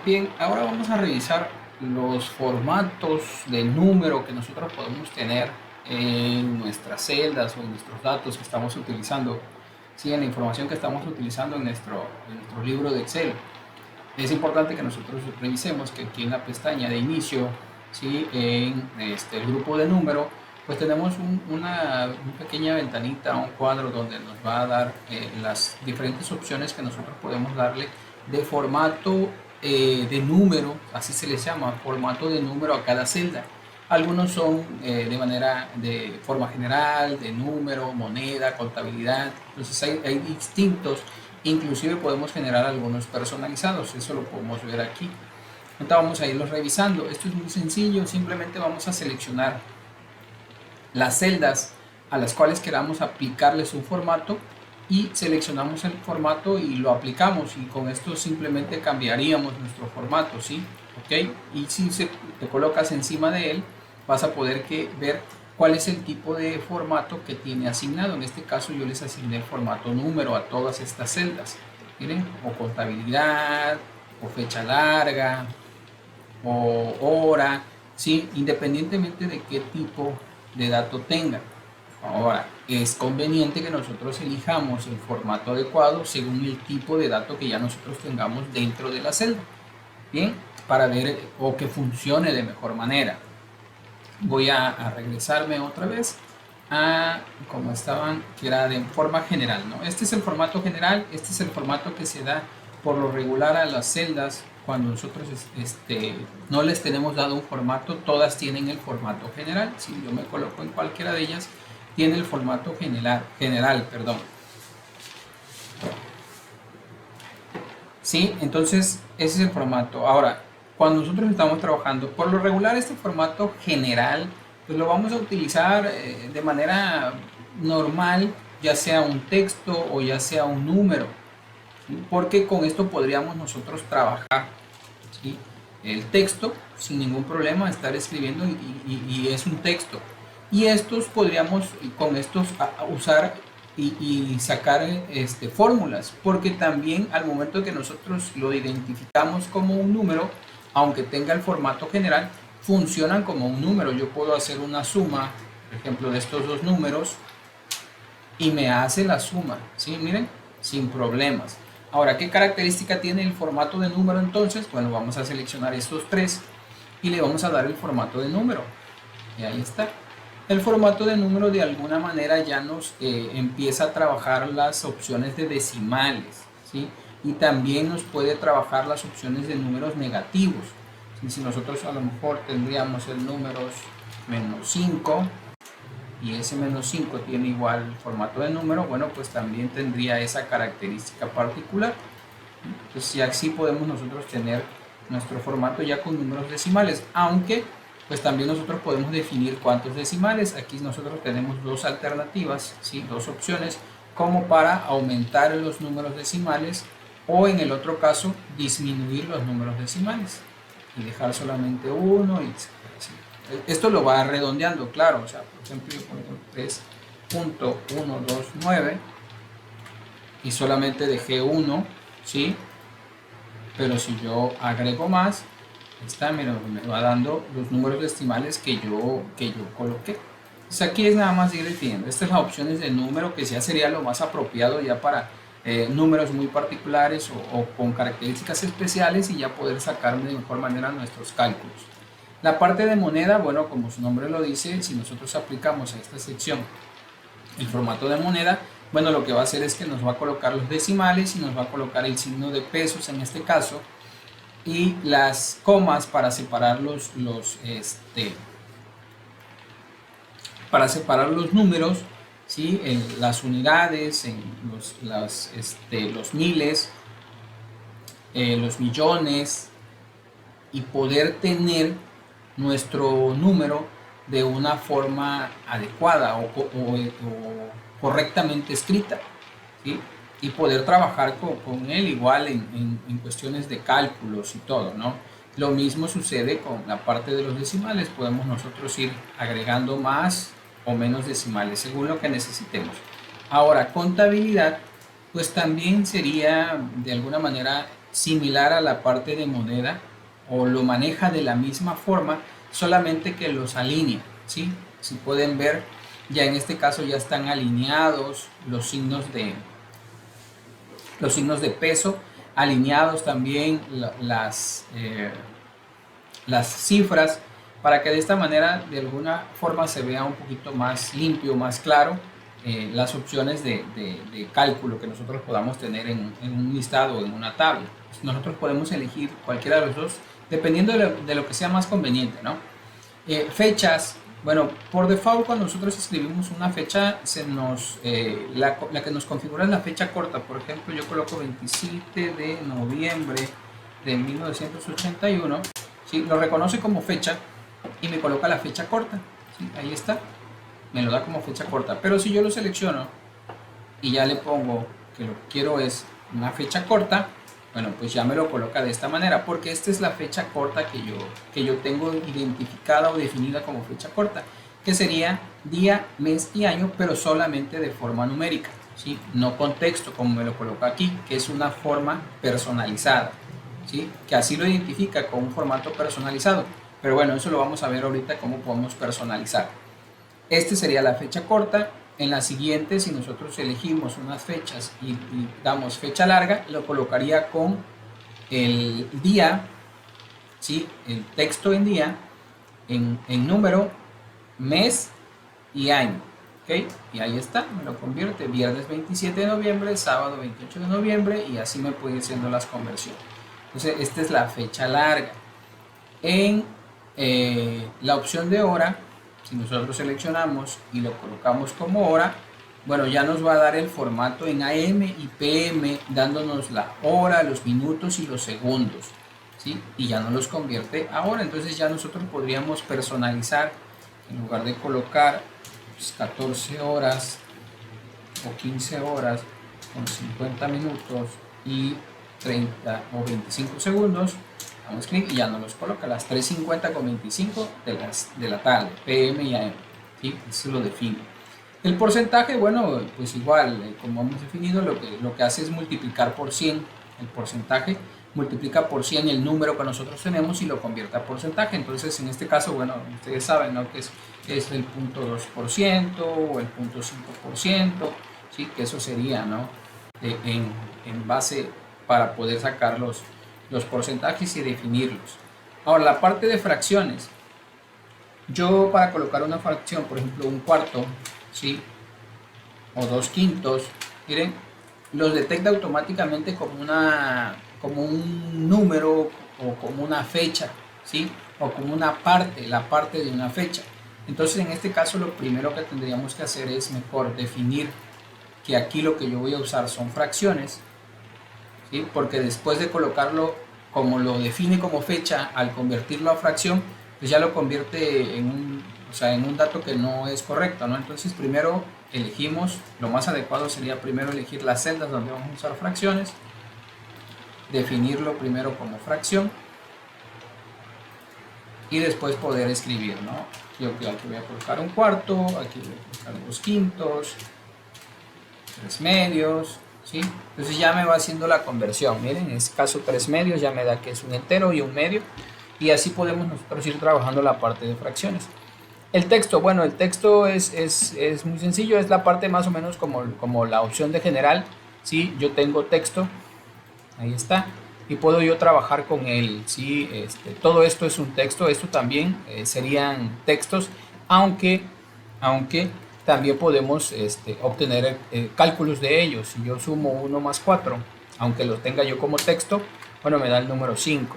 Bien, ahora vamos a revisar los formatos de número que nosotros podemos tener en nuestras celdas o en nuestros datos que estamos utilizando, sí, en la información que estamos utilizando en nuestro libro de Excel. Es importante que nosotros revisemos que aquí en la pestaña de inicio, sí, en el grupo de número, pues tenemos una pequeña ventanita, un cuadro donde nos va a dar las diferentes opciones que nosotros podemos darle de formato de número, así se les llama, formato de número a cada celda. Algunos son de forma general, de número, moneda, contabilidad. Entonces hay distintos. Inclusive podemos generar algunos personalizados, eso lo podemos ver aquí. Entonces vamos a irlos revisando. Esto es muy sencillo, simplemente vamos a seleccionar las celdas a las cuales queramos aplicarles un formato y seleccionamos el formato y lo aplicamos, y con esto simplemente cambiaríamos nuestro formato, ¿sí? ¿Ok? Y si te colocas encima de él, vas a poder ver cuál es el tipo de formato que tiene asignado. En este caso yo les asigné el formato número a todas estas celdas. Miren, o contabilidad, o fecha larga, o hora, ¿sí? Independientemente de qué tipo de dato tenga. Ahora, es conveniente que nosotros elijamos el formato adecuado según el tipo de dato que ya nosotros tengamos dentro de la celda. Bien, para ver o que funcione de mejor manera. Voy a regresarme otra vez a como estaban, que era de forma general, ¿no? Este es el formato general, este es el formato que se da por lo regular a las celdas cuando nosotros no les tenemos dado un formato. Todas tienen el formato general. Si yo me coloco en cualquiera de ellas, tiene el formato general, perdón. Sí, entonces ese es el formato. Ahora, cuando nosotros estamos trabajando, por lo regular este formato general, pues lo vamos a utilizar de manera normal, ya sea un texto o ya sea un número, ¿sí? Porque con esto podríamos nosotros trabajar, ¿sí? El texto sin ningún problema, estar escribiendo y es un texto. Y estos podríamos con estos usar y sacar fórmulas, porque también al momento que nosotros lo identificamos como un número, aunque tenga el formato general, funcionan como un número. Yo puedo hacer una suma, por ejemplo, de estos dos números y me hace la suma, ¿sí? Miren, sin problemas. Ahora, ¿qué característica tiene el formato de número entonces? Bueno, vamos a seleccionar estos tres y le vamos a dar el formato de número. Y ahí está. El formato de número de alguna manera ya nos empieza a trabajar las opciones de decimales, ¿sí? Y también nos puede trabajar las opciones de números negativos. Si nosotros a lo mejor tendríamos el número -5 y ese -5 tiene igual formato de número, bueno, pues también tendría esa característica particular. Entonces, y así podemos nosotros tener nuestro formato ya con números decimales, aunque pues también nosotros podemos definir cuántos decimales. Aquí nosotros tenemos dos alternativas, ¿sí? Dos opciones, como para aumentar los números decimales o en el otro caso disminuir los números decimales y dejar solamente uno. Esto lo va redondeando, claro. O sea, por ejemplo, yo pongo 3.129 y solamente dejé 1, ¿sí? Pero si yo agrego más, me va dando los números decimales que yo coloqué. Entonces aquí es nada más ir definiendo. Estas son las opciones de número, que ya sería lo más apropiado ya para números muy particulares o con características especiales, y ya poder sacar de mejor manera nuestros cálculos. La parte de moneda, bueno, como su nombre lo dice, si nosotros aplicamos a esta sección el formato de moneda, bueno, lo que va a hacer es que nos va a colocar los decimales y nos va a colocar el signo de pesos en este caso, y las comas para separar los números, ¿sí? En las unidades, en los miles, los millones, y poder tener nuestro número de una forma adecuada o correctamente escrita, ¿sí? Y poder trabajar con él igual en cuestiones de cálculos y todo, ¿no? Lo mismo sucede con la parte de los decimales. Podemos nosotros ir agregando más o menos decimales según lo que necesitemos. Ahora, contabilidad, pues también sería de alguna manera similar a la parte de moneda o lo maneja de la misma forma, solamente que los alinea, ¿sí? Si pueden ver, ya en este caso ya están alineados los signos de peso, alineados también las cifras, para que de esta manera de alguna forma se vea un poquito más limpio, más claro las opciones de cálculo que nosotros podamos tener en un listado o en una tabla. Nosotros podemos elegir cualquiera de los dos dependiendo de lo que sea más conveniente, ¿no? Fechas, bueno, por default cuando nosotros escribimos una fecha, la que nos configura es la fecha corta. Por ejemplo, yo coloco 27 de noviembre de 1981, ¿sí? Lo reconoce como fecha y me coloca la fecha corta, ¿sí? Ahí está, me lo da como fecha corta. Pero si yo lo selecciono y ya le pongo que lo que quiero es una fecha corta, bueno, pues ya me lo coloca de esta manera, porque esta es la fecha corta que yo tengo identificada o definida como fecha corta, que sería día, mes y año, pero solamente de forma numérica, ¿sí? No con texto, como me lo coloca aquí, que es una forma personalizada, ¿sí? Que así lo identifica con un formato personalizado. Pero bueno, eso lo vamos a ver ahorita cómo podemos personalizar. Este sería la fecha corta. En la siguiente, si nosotros elegimos unas fechas y damos fecha larga, lo colocaría con el día, ¿sí? El texto en día, en número, mes y año. ¿Okay? Y ahí está, me lo convierte viernes 27 de noviembre, sábado 28 de noviembre y así me puede ir haciendo las conversiones. Entonces, esta es la fecha larga. En la opción de hora, si nosotros seleccionamos y lo colocamos como hora, bueno, ya nos va a dar el formato en AM y PM, dándonos la hora, los minutos y los segundos, ¿sí? Y ya nos los convierte a hora. Entonces ya nosotros podríamos personalizar, en lugar de colocar pues, 14 horas o 15 horas con 50 minutos y 30 o 25 segundos, damos clic y ya nos los coloca a las 3:50 con 25 de la tarde, PM y AM, ¿sí? Eso lo define. El porcentaje, bueno, pues igual, como hemos definido, lo que hace es multiplicar por 100 el porcentaje, multiplica por 100 el número que nosotros tenemos y lo convierte a porcentaje. Entonces, en este caso, bueno, ustedes saben, ¿no? Que es el 0.2% o el 0.5%, ¿sí? Que eso sería, ¿no? En base para poder sacar los porcentajes y definirlos. Ahora, la parte de fracciones. Yo para colocar una fracción, por ejemplo, un cuarto, ¿sí? O 2/5, miren, los detecta automáticamente como un número o como una fecha, ¿sí? O como una parte, la parte de una fecha. Entonces, en este caso, lo primero que tendríamos que hacer es mejor definir que aquí lo que yo voy a usar son fracciones, ¿sí? Porque después de colocarlo como lo define como fecha, al convertirlo a fracción, pues ya lo convierte en un dato que no es correcto, ¿no? Entonces primero elegimos, lo más adecuado sería primero elegir las celdas donde vamos a usar fracciones, definirlo primero como fracción y después poder escribir, ¿no? Yo aquí voy a colocar un cuarto, aquí voy a colocar 2/5, 3/2, ¿sí? Entonces ya me va haciendo la conversión. Miren, en este caso 3/2 ya me da que es un entero y un medio, y así podemos nosotros ir trabajando la parte de fracciones. El texto, bueno, el texto es muy sencillo, es la parte más o menos como la opción de general, ¿sí? Yo tengo texto, ahí está, y puedo yo trabajar con él, ¿sí? Todo esto es un texto, esto también serían textos, aunque también podemos obtener cálculos de ellos. Si yo sumo 1 más 4, aunque lo tenga yo como texto, bueno, me da el número 5.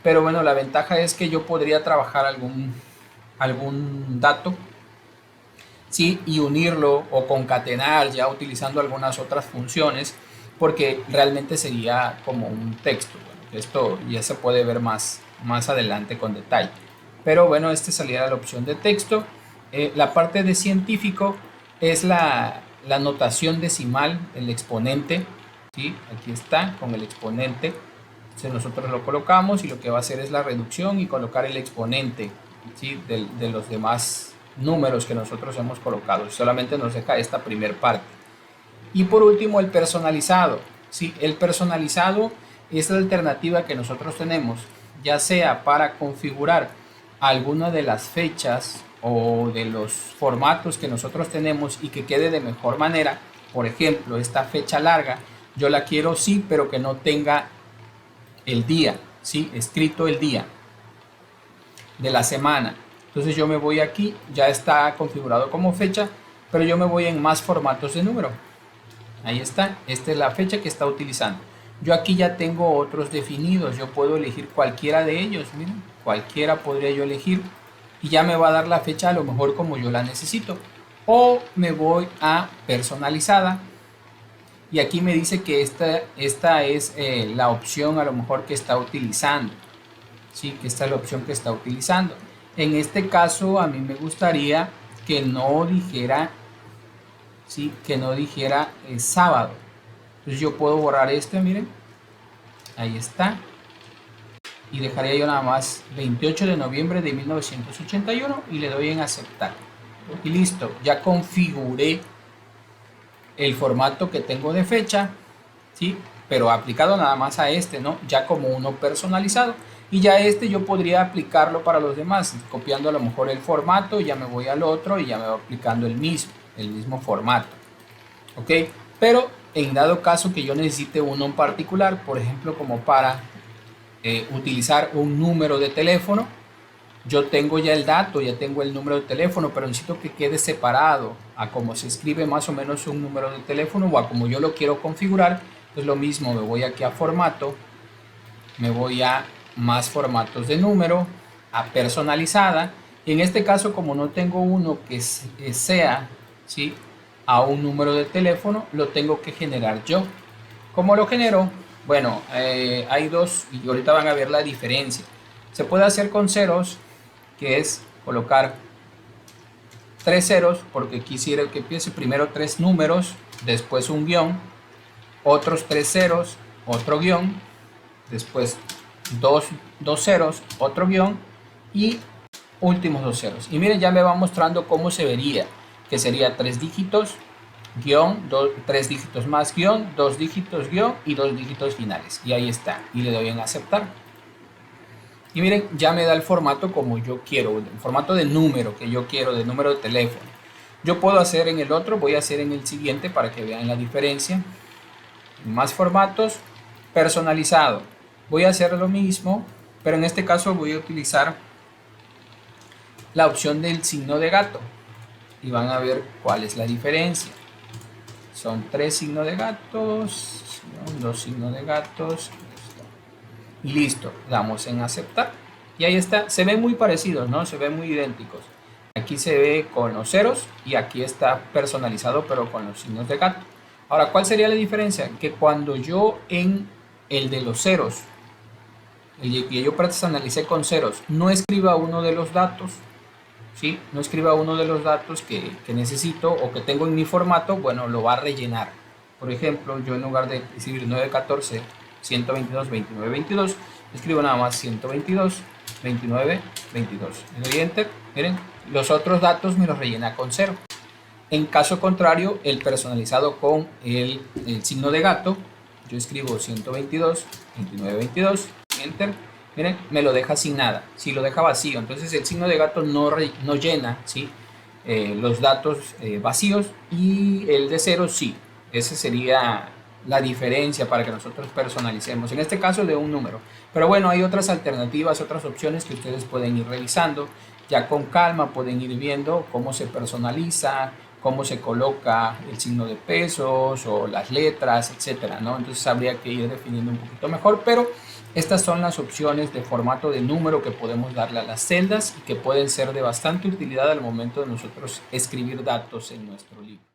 Pero bueno, la ventaja es que yo podría trabajar algún dato, ¿sí? Y unirlo o concatenar ya utilizando algunas otras funciones, porque realmente sería como un texto. Bueno, esto ya se puede ver más adelante con detalle. Pero bueno, sería la opción de texto. La parte de científico es la notación decimal, el exponente, ¿sí? Aquí está con el exponente. Entonces nosotros lo colocamos y lo que va a hacer es la reducción y colocar el exponente, ¿sí? de los demás números que nosotros hemos colocado. Solamente nos deja esta primer parte. Y por último, el personalizado, ¿sí? El personalizado Esta alternativa que nosotros tenemos, ya sea para configurar alguna de las fechas o de los formatos que nosotros tenemos y que quede de mejor manera. Por ejemplo, esta fecha larga, yo la quiero sí, pero que no tenga el día, ¿sí? Escrito el día de la semana. Entonces yo me voy aquí, ya está configurado como fecha, pero yo me voy en más formatos de número. Ahí está, esta es la fecha que está utilizando. Yo aquí ya tengo otros definidos, yo puedo elegir cualquiera de ellos, miren, cualquiera podría yo elegir y ya me va a dar la fecha a lo mejor como yo la necesito. O me voy a personalizada y aquí me dice que esta es la opción a lo mejor que está utilizando. Sí, que esta es la opción que está utilizando. En este caso a mí me gustaría que no dijera, sí, que no dijera sábado. Entonces yo puedo borrar esto, miren, ahí está, y dejaría yo nada más 28 de noviembre de 1981 y le doy en aceptar. Y listo, ya configuré el formato que tengo de fecha, ¿sí? Pero aplicado nada más a este, ¿no? Ya como uno personalizado. Y ya este yo podría aplicarlo para los demás, copiando a lo mejor el formato, ya me voy al otro y ya me va aplicando el mismo formato. ¿Ok? Pero en dado caso que yo necesite uno en particular, por ejemplo, como para utilizar un número de teléfono, yo tengo ya el dato, ya tengo el número de teléfono, pero necesito que quede separado a como se escribe más o menos un número de teléfono o a como yo lo quiero configurar. Pues lo mismo, me voy aquí a formato, me voy a más formatos de número, a personalizada, y en este caso como no tengo uno que sea, ¿sí?, a un número de teléfono, lo tengo que generar yo. ¿Cómo lo genero? Bueno, hay dos y ahorita van a ver la diferencia. Se puede hacer con ceros, que es colocar 3 ceros, porque quisiera que empiece primero 3 números, después un guión, otros 3 ceros, otro guión, después dos ceros, otro guión y últimos 2 ceros. Y miren, ya me va mostrando cómo se vería, que sería 3 dígitos, guión, 3 dígitos más guión, 2 dígitos guión y 2 dígitos finales. Y ahí está, y le doy en aceptar. Y miren, ya me da el formato como yo quiero, el formato de número que yo quiero, de número de teléfono. Yo puedo hacer en el otro, voy a hacer en el siguiente para que vean la diferencia. Más formatos, personalizado. Voy a hacer lo mismo, pero en este caso voy a utilizar la opción del signo de gato. Y van a ver cuál es la diferencia. Son 3 signos de gatos, 2 signos de gatos. Y listo, damos en aceptar. Y ahí está, se ven muy parecidos, ¿no? Se ven muy idénticos. Aquí se ve con los ceros y aquí está personalizado pero con los signos de gato. Ahora, ¿cuál sería la diferencia? Que cuando yo en el de los ceros, el que yo personalicé con ceros, no escriba uno de los datos, ¿sí? No escriba uno de los datos que necesito o que tengo en mi formato, bueno, lo va a rellenar. Por ejemplo, yo en lugar de escribir 914, 122, 29, 22, escribo nada más 122, 29, 22. Le doy enter, miren, los otros datos me los rellena con 0. En caso contrario, el personalizado con el signo de gato, yo escribo 122, 29, 22, enter, miren, me lo deja sin nada. Si lo deja vacío, entonces el signo de gato no llena, ¿sí?, los datos vacíos, y el de 0 sí. Esa sería la diferencia para que nosotros personalicemos, en este caso de un número. Pero bueno, hay otras alternativas, otras opciones que ustedes pueden ir revisando. Ya con calma pueden ir viendo cómo se personaliza, cómo se coloca el signo de pesos o las letras, etcétera, ¿no? Entonces habría que ir definiendo un poquito mejor, pero estas son las opciones de formato de número que podemos darle a las celdas y que pueden ser de bastante utilidad al momento de nosotros escribir datos en nuestro libro.